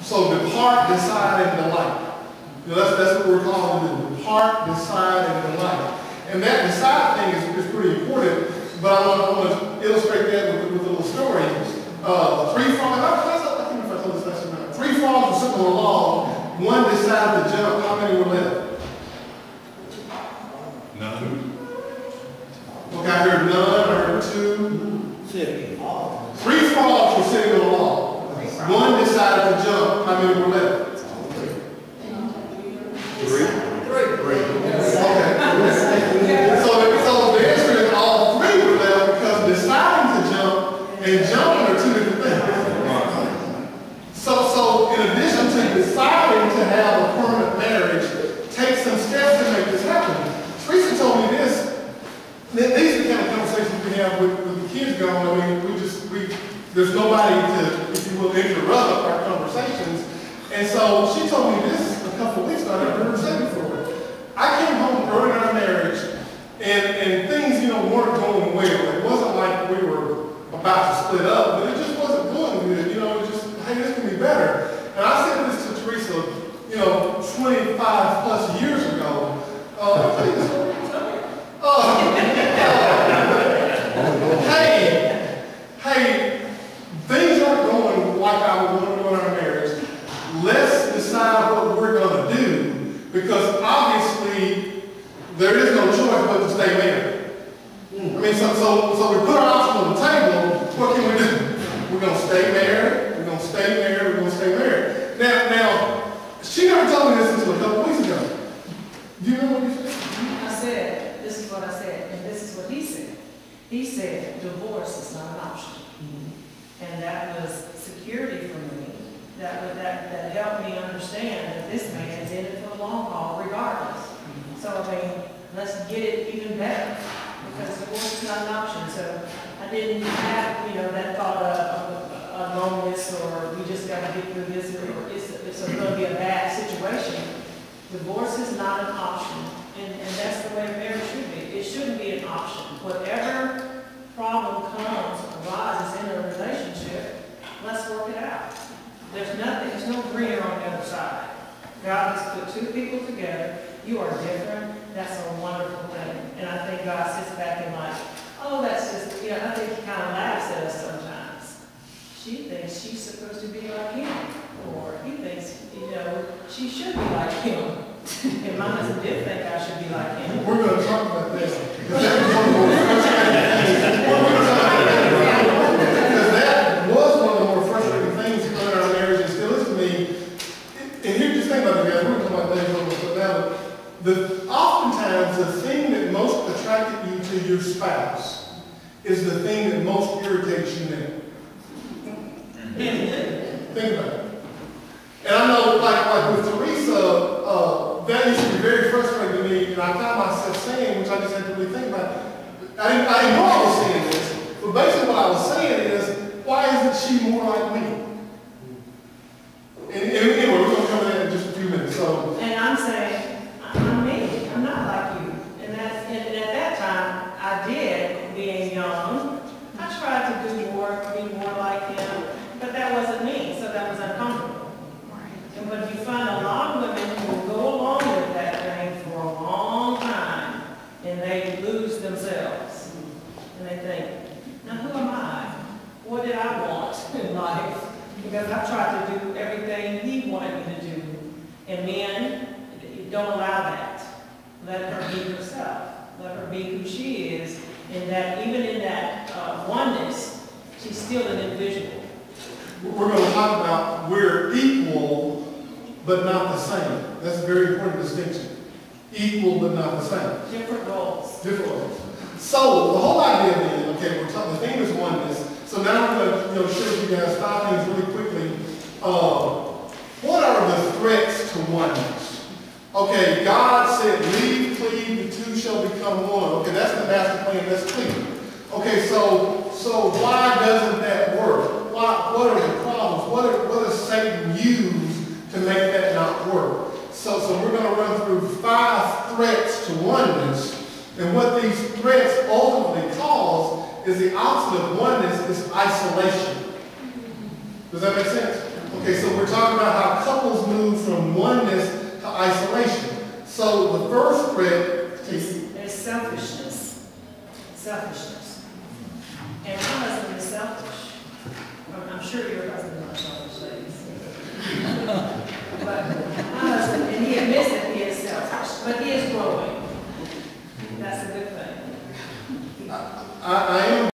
So depart, decide, and delight. You know, that's what we're calling it. Depart, decide, and delight. And that decide thing is pretty important. But I want to illustrate that with a little story. Three frogs. I can't remember if I told this last night. Three frogs were sitting along. One decided to jump. How many were left? None. Okay, I heard none. I heard two. Three frogs were sitting on a log. One decided to jump. How many were left? Three. Okay. So the answer is all three were left because deciding to jump and jumping are two different things. So in addition to deciding to have a permanent marriage, take some steps to make this happen. Teresa told me this. These are the kind of conversations we have with the kids going. I mean, there's nobody to, if you will, interrupt our conversations. And so she told me this a couple of weeks ago. I never heard her say before. I came home early in our marriage, and things, weren't going well. It wasn't like we were about to split up, but it just wasn't going good. It just, hey, this can be better. And I said this to Teresa, 25 plus years ago. Hey, things aren't going like I would want to go in our marriage. Let's decide what we're going to do, because obviously there is no choice but to stay married. I mean, so we put our options on the table. What can we do? We're going to stay married. We're going to stay married. We're going to stay married. Now, she never told me this until a couple weeks ago. Do you know what you said? I said, this is what I said, and this is what he said. He said, divorce is not an option. And that was security for me. That helped me understand that this man is in it for the long haul regardless. So, let's get it even better, because divorce is not an option. So I didn't have, that thought of loneliness, or we just got to get through this, or it's going to be a bad situation. Divorce is not an option, and that's the way marriage should be. It shouldn't be an option. Whatever problem arises in a relationship, let's work it out. There's no greener on the other side. God has put two people together. You are different. That's a wonderful thing. And I think God sits back and that's just, I think he kind of laughs at us sometimes. She thinks she's supposed to be like him. Or he thinks, she should be like him. And my husband did think I should be like him. We're going to talk about this. Because that was one of the more frustrating things in our marriage, and still is to me. And here's the thing about it, guys. We're going to talk about that now. Oftentimes, the thing that most attracted you to your spouse is the thing that most irritates you now. Think about it. And I know, like with Teresa, that used to be very frustrating to me, and I found myself saying, which I just had to really think about. I didn't know I was saying this, but basically what I was saying is, why isn't she more like me? And anyway, we're going to come to that in just a few minutes. And I'm saying, I'm me. I'm not like you. And at that time, I did, being young, I tried to be more like him, but that wasn't me, so that was uncomfortable. And when you find a lot of women who will go along with that thing for a long time, and they lose themselves, and they think, now who am I? What did I want in life? Because I tried to do everything he wanted me to do. And men, don't allow that. Let her be herself. Let her be who she is. And that even in that oneness, she's still an individual. We're going to talk about we're equal, but not the same. That's a very important distinction. Equal, but not the same. Different roles. Different roles. So the whole idea then, okay, we're talking. The thing is oneness. So now I'm going to share with you guys 5 things really quickly. What are the threats to oneness? Okay, God said, leave, cleave, the two shall become one. Okay, that's the master plan. That's clear. Okay, so why doesn't that work? What are the problems? What does Satan use to make that not work? So we're going to run through 5 threats to oneness. And what these threats ultimately cause is the opposite of oneness is isolation. Does that make sense? Okay, Okay, so we're talking about how couples move from oneness to isolation. So the first threat is selfishness. Selfishness. And your husband is selfish. I'm sure your husband